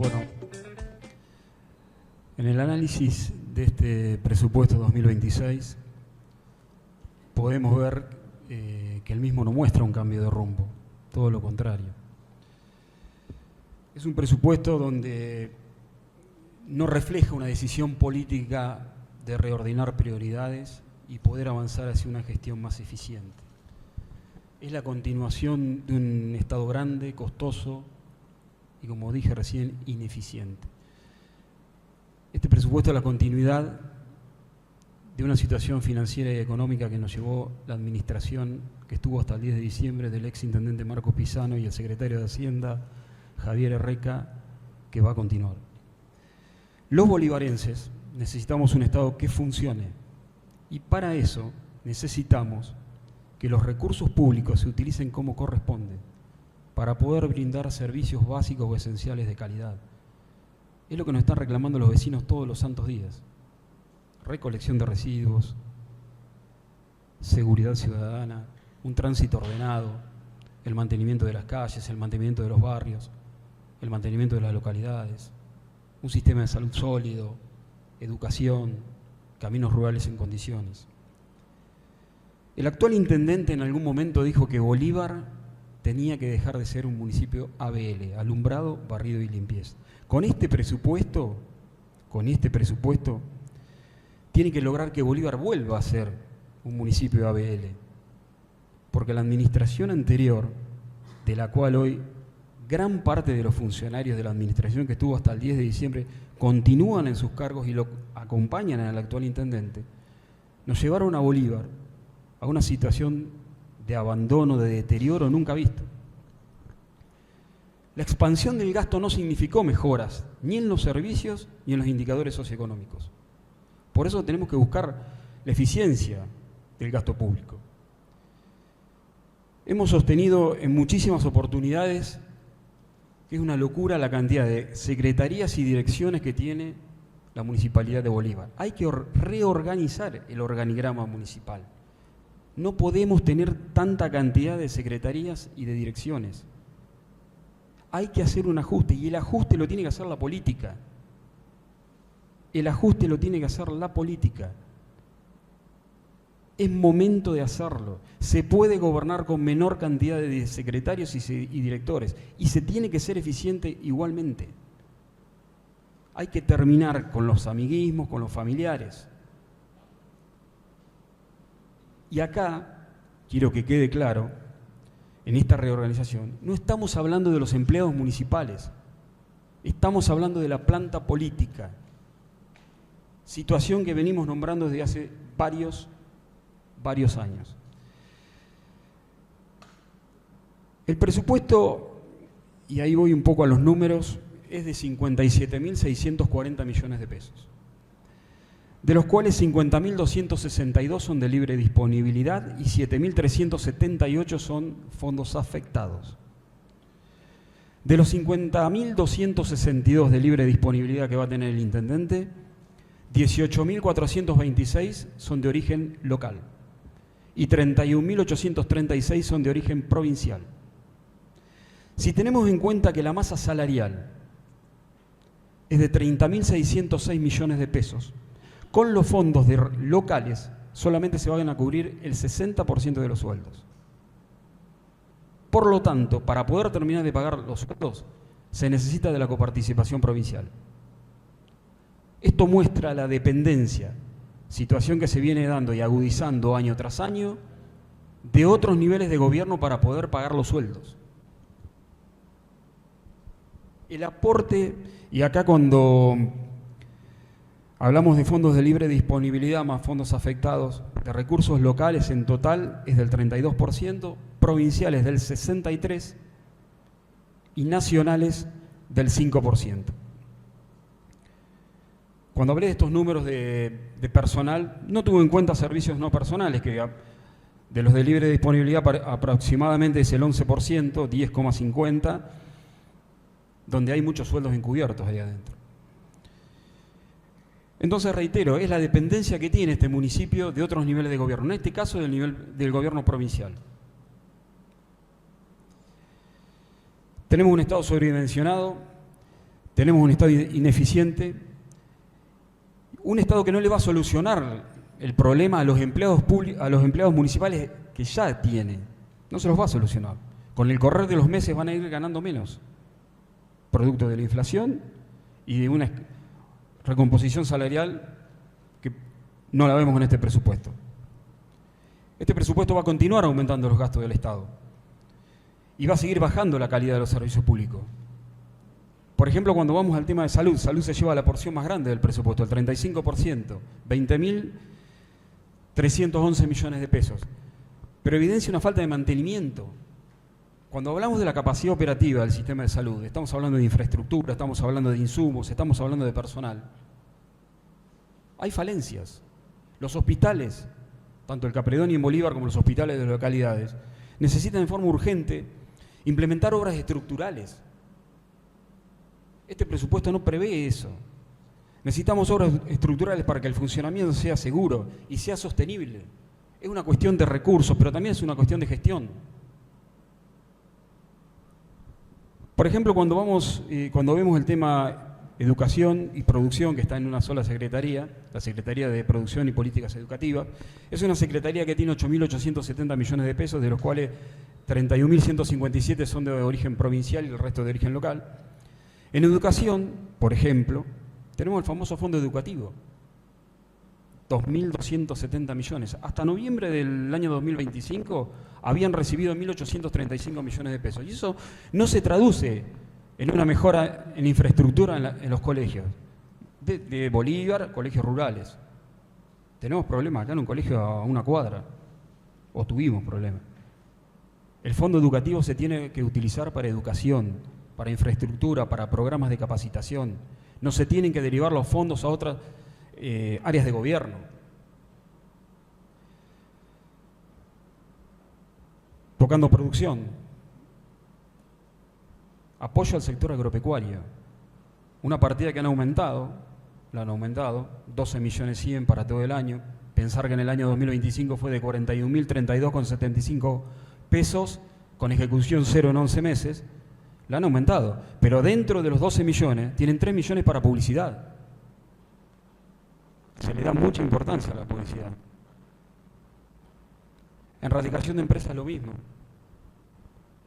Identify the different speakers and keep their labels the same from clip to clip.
Speaker 1: Bueno, en el análisis de este presupuesto 2026 podemos ver que el mismo no muestra un cambio de rumbo, todo lo contrario. Es un presupuesto donde no refleja una decisión política de reordenar prioridades y poder avanzar hacia una gestión más eficiente. Es la continuación de un Estado grande, costoso y, como dije recién, ineficiente. Este presupuesto es la continuidad de una situación financiera y económica que nos llevó la administración que estuvo hasta el 10 de diciembre del ex intendente Marcos Pisano y el secretario de Hacienda Javier Herreca, que va a continuar. Los bolivarenses necesitamos un Estado que funcione y para eso necesitamos que los recursos públicos se utilicen como corresponde para poder brindar servicios básicos o esenciales de calidad. Es lo que nos están reclamando los vecinos todos los santos días. Recolección de residuos, seguridad ciudadana, un tránsito ordenado, el mantenimiento de las calles, el mantenimiento de los barrios, el mantenimiento de las localidades, un sistema de salud sólido, educación, caminos rurales en condiciones. El actual intendente en algún momento dijo que Bolívar tenía que dejar de ser un municipio ABL, alumbrado, barrido y limpieza. Con este presupuesto, tiene que lograr que Bolívar vuelva a ser un municipio ABL, porque la administración anterior, de la cual hoy gran parte de los funcionarios de la administración que estuvo hasta el 10 de diciembre continúan en sus cargos y lo acompañan al actual intendente, nos llevaron a Bolívar a una situación de abandono, de deterioro nunca visto. La expansión del gasto no significó mejoras, ni en los servicios ni en los indicadores socioeconómicos. Por eso tenemos que buscar la eficiencia del gasto público. Hemos sostenido en muchísimas oportunidades que es una locura la cantidad de secretarías y direcciones que tiene la Municipalidad de Bolívar. Hay que reorganizar el organigrama municipal. No podemos tener tanta cantidad de secretarías y de direcciones. Hay que hacer un ajuste y el ajuste lo tiene que hacer la política. El ajuste lo tiene que hacer la política. Es momento de hacerlo. Se puede gobernar con menor cantidad de secretarios y directores y se tiene que ser eficiente igualmente. Hay que terminar con los amiguismos, con los familiares. Y acá, quiero que quede claro, en esta reorganización, no estamos hablando de los empleados municipales, estamos hablando de la planta política, situación que venimos nombrando desde hace varios años. El presupuesto, y ahí voy un poco a los números, es de 57.640 millones de pesos, de los cuales 50.262 son de libre disponibilidad y 7.378 son fondos afectados. De los 50.262 de libre disponibilidad que va a tener el intendente, 18.426 son de origen local y 31.836 son de origen provincial. Si tenemos en cuenta que la masa salarial es de 30.606 millones de pesos, con los fondos locales solamente se van a cubrir el 60% de los sueldos. Por lo tanto, para poder terminar de pagar los sueldos, se necesita de la coparticipación provincial. Esto muestra la dependencia, situación que se viene dando y agudizando año tras año, de otros niveles de gobierno para poder pagar los sueldos. El aporte, y acá cuando hablamos de fondos de libre disponibilidad más fondos afectados, de recursos locales en total es del 32%, provinciales del 63% y nacionales del 5%. Cuando hablé de estos números de personal, no tuve en cuenta servicios no personales, que de los de libre disponibilidad aproximadamente es el 11%, 10,50%, donde hay muchos sueldos encubiertos ahí adentro. Entonces, reitero, es la dependencia que tiene este municipio de otros niveles de gobierno, en este caso del nivel del gobierno provincial. Tenemos un Estado sobredimensionado, Tenemos un Estado ineficiente, un Estado que no le va a solucionar el problema a los empleados municipales que ya tiene. No se los va a solucionar. Con el correr de los meses van a ir ganando menos, producto de la inflación y de una recomposición salarial que no la vemos en este presupuesto. Este presupuesto va a continuar aumentando los gastos del Estado y va a seguir bajando la calidad de los servicios públicos. Por ejemplo, cuando vamos al tema de salud, salud se lleva la porción más grande del presupuesto, el 35%, 20.311 millones de pesos. Pero evidencia una falta de mantenimiento. Cuando hablamos de la capacidad operativa del sistema de salud, estamos hablando de infraestructura, estamos hablando de insumos, estamos hablando de personal. Hay falencias. Los hospitales, tanto el Capredoni en Bolívar como los hospitales de las localidades, necesitan de forma urgente implementar obras estructurales. Este presupuesto no prevé eso. Necesitamos obras estructurales para que el funcionamiento sea seguro y sea sostenible. Es una cuestión de recursos, pero también es una cuestión de gestión. Por ejemplo, cuando vemos el tema educación y producción, que está en una sola secretaría, la Secretaría de Producción y Políticas Educativas, es una secretaría que tiene 8.870 millones de pesos, de los cuales 31.157 son de origen provincial y el resto de origen local. En educación, por ejemplo, tenemos el famoso fondo educativo, 2.270 millones. Hasta noviembre del año 2025 habían recibido 1.835 millones de pesos. Y eso no se traduce en una mejora en infraestructura en los colegios. De Bolívar, colegios rurales. Tenemos problemas acá en un colegio a una cuadra, o tuvimos problemas. El fondo educativo se tiene que utilizar para educación, para infraestructura, para programas de capacitación. No se tienen que derivar los fondos a otras áreas de gobierno. Tocando producción. Apoyo al sector agropecuario. Una partida que la han aumentado, 12.100.000 para todo el año. Pensar que en el año 2025 fue de 41.032,75 pesos, con ejecución cero en 11 meses. La han aumentado, pero dentro de los 12 millones tienen 3 millones para publicidad. Se le da mucha importancia a la publicidad. En radicación de empresas lo mismo.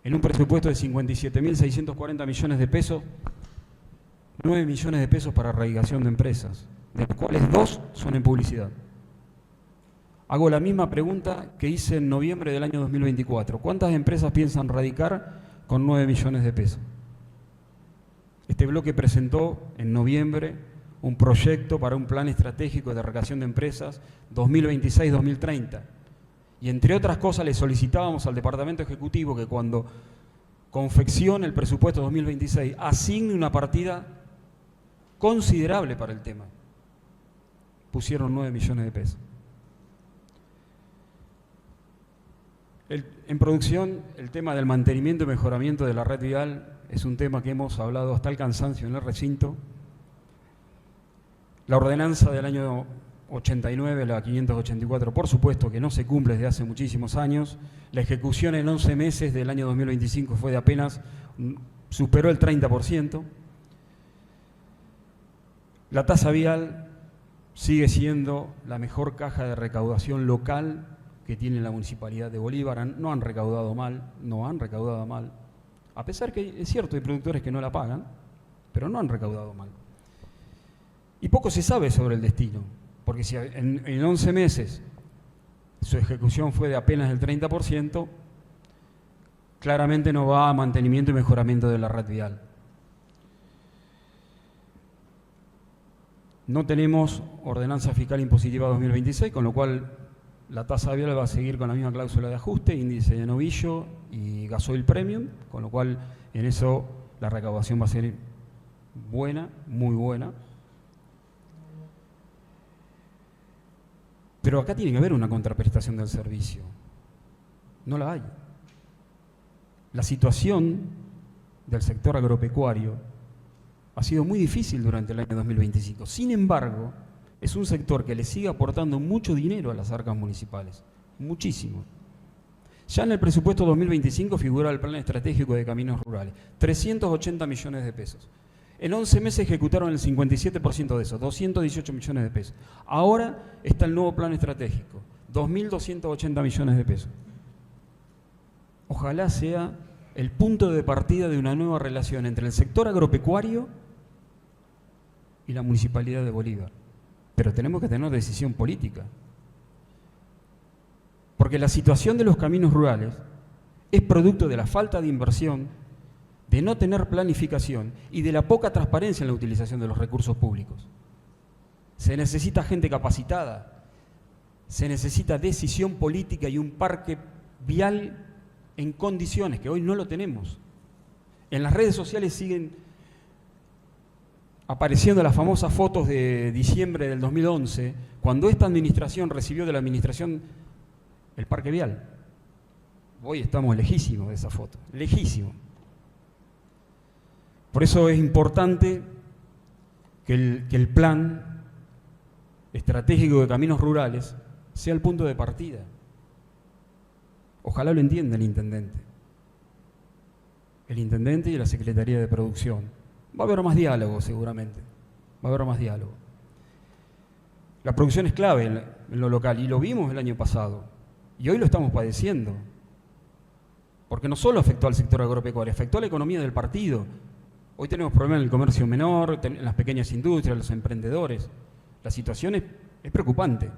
Speaker 1: En un presupuesto de 57.640 millones de pesos, 9 millones de pesos para radicación de empresas, de los cuales 2 son en publicidad. Hago la misma pregunta que hice en noviembre del año 2024. ¿Cuántas empresas piensan radicar con 9 millones de pesos? Este bloque presentó en noviembre un proyecto para un plan estratégico de recaudación de empresas 2026-2030. Y entre otras cosas le solicitábamos al Departamento Ejecutivo que cuando confeccione el presupuesto 2026 asigne una partida considerable para el tema. Pusieron 9 millones de pesos. En producción, el tema del mantenimiento y mejoramiento de la red vial es un tema que hemos hablado hasta el cansancio en el recinto. La ordenanza del año 89, la 584, por supuesto que no se cumple desde hace muchísimos años. La ejecución en 11 meses del año 2025 fue de apenas, superó el 30%. La tasa vial sigue siendo la mejor caja de recaudación local que tiene la Municipalidad de Bolívar. No han recaudado mal, a pesar que es cierto, hay productores que no la pagan, pero no han recaudado mal. Y poco se sabe sobre el destino, porque si en 11 meses su ejecución fue de apenas el 30%, claramente no va a mantenimiento y mejoramiento de la red vial. No tenemos ordenanza fiscal impositiva 2026, con lo cual la tasa vial va a seguir con la misma cláusula de ajuste, índice de novillo y gasoil premium, con lo cual en eso la recaudación va a ser buena, muy buena. Pero acá tiene que haber una contraprestación del servicio. No la hay. La situación del sector agropecuario ha sido muy difícil durante el año 2025. Sin embargo, es un sector que le sigue aportando mucho dinero a las arcas municipales. Muchísimo. Ya en el presupuesto 2025 figura el Plan Estratégico de Caminos Rurales. 380 millones de pesos. En 11 meses ejecutaron el 57% de eso, 218 millones de pesos. Ahora está el nuevo plan estratégico, 2.280 millones de pesos. Ojalá sea el punto de partida de una nueva relación entre el sector agropecuario y la Municipalidad de Bolívar. Pero tenemos que tener decisión política. Porque la situación de los caminos rurales es producto de la falta de inversión, de no tener planificación y de la poca transparencia en la utilización de los recursos públicos. Se necesita gente capacitada, se necesita decisión política y un parque vial en condiciones que hoy no lo tenemos. En las redes sociales siguen apareciendo las famosas fotos de diciembre del 2011, cuando esta administración recibió de la administración el parque vial. Hoy estamos lejísimos de esa foto, lejísimos. Por eso es importante que el plan estratégico de caminos rurales sea el punto de partida. Ojalá lo entienda el intendente y la Secretaría de Producción. Va a haber más diálogo seguramente, va a haber más diálogo. La producción es clave en lo local y lo vimos el año pasado y hoy lo estamos padeciendo. Porque no solo afectó al sector agropecuario, afectó a la economía del partido. Hoy tenemos problemas en el comercio menor, en las pequeñas industrias, los emprendedores. La situación es preocupante.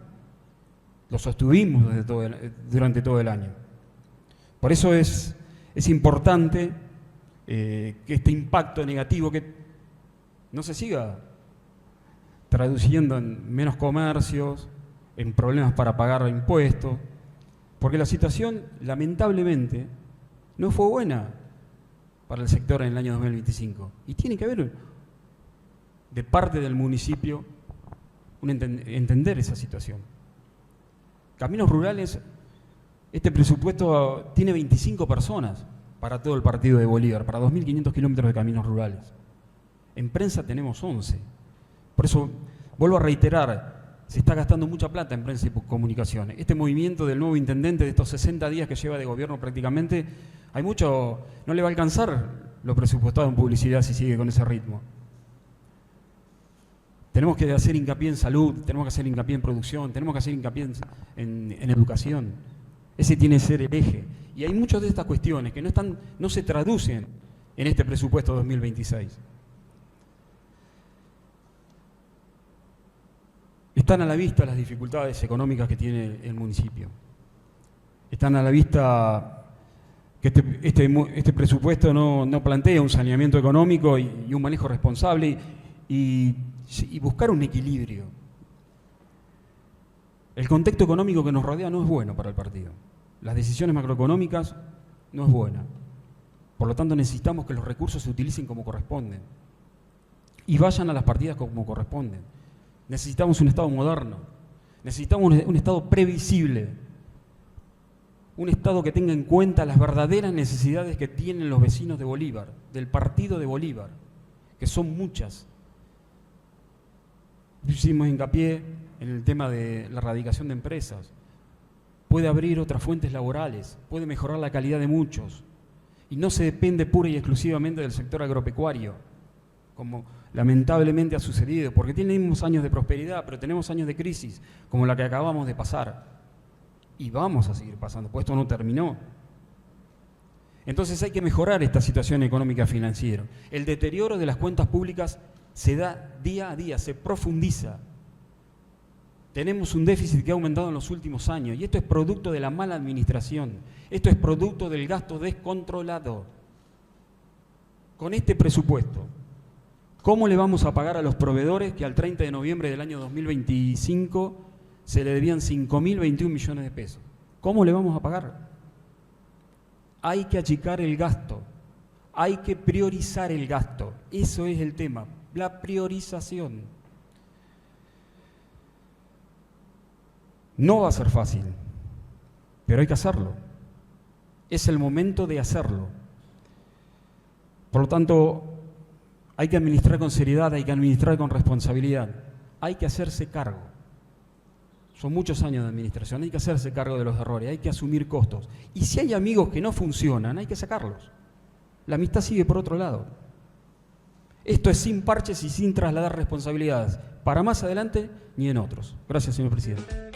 Speaker 1: Lo sostuvimos durante todo el año. Por eso es importante que este impacto negativo que no se siga traduciendo en menos comercios, en problemas para pagar impuestos, porque la situación, lamentablemente, no fue buena para el sector en el año 2025. Y tiene que haber, de parte del municipio, entender esa situación. Caminos Rurales, este presupuesto tiene 25 personas para todo el partido de Bolívar, para 2.500 kilómetros de caminos rurales. En prensa tenemos 11. Por eso, vuelvo a reiterar, se está gastando mucha plata en prensa y comunicaciones. Este movimiento del nuevo intendente de estos 60 días que lleva de gobierno prácticamente, hay mucho, no le va a alcanzar lo presupuestado en publicidad si sigue con ese ritmo. Tenemos que hacer hincapié en salud, tenemos que hacer hincapié en producción, tenemos que hacer hincapié en educación. Ese tiene que ser el eje. Y hay muchas de estas cuestiones que no se traducen en este presupuesto 2026. Están a la vista las dificultades económicas que tiene el municipio. Están a la vista que este presupuesto no plantea un saneamiento económico y un manejo responsable y buscar un equilibrio. El contexto económico que nos rodea no es bueno para el partido. Las decisiones macroeconómicas no es buena. Por lo tanto, necesitamos que los recursos se utilicen como corresponden y vayan a las partidas como corresponden. Necesitamos un Estado moderno, necesitamos un Estado previsible, un Estado que tenga en cuenta las verdaderas necesidades que tienen los vecinos de Bolívar, del partido de Bolívar, que son muchas. Hicimos hincapié en el tema de la erradicación de empresas. Puede abrir otras fuentes laborales, puede mejorar la calidad de muchos. Y no se depende pura y exclusivamente del sector agropecuario, como lamentablemente ha sucedido, porque tenemos años de prosperidad, pero tenemos años de crisis, como la que acabamos de pasar. Y vamos a seguir pasando, pues esto no terminó. Entonces hay que mejorar esta situación económica financiera. El deterioro de las cuentas públicas se da día a día, se profundiza. Tenemos un déficit que ha aumentado en los últimos años y esto es producto de la mala administración. Esto es producto del gasto descontrolado. Con este presupuesto, ¿cómo le vamos a pagar a los proveedores que al 30 de noviembre del año 2025 se le debían 5.021 millones de pesos? ¿Cómo le vamos a pagar? Hay que achicar el gasto, hay que priorizar el gasto. Eso es el tema, la priorización. No va a ser fácil, pero hay que hacerlo. Es el momento de hacerlo. Por lo tanto, hay que administrar con seriedad, hay que administrar con responsabilidad. Hay que hacerse cargo. Son muchos años de administración, hay que hacerse cargo de los errores, hay que asumir costos. Y si hay amigos que no funcionan, hay que sacarlos. La amistad sigue por otro lado. Esto es sin parches y sin trasladar responsabilidades, para más adelante ni en otros. Gracias, señor presidente.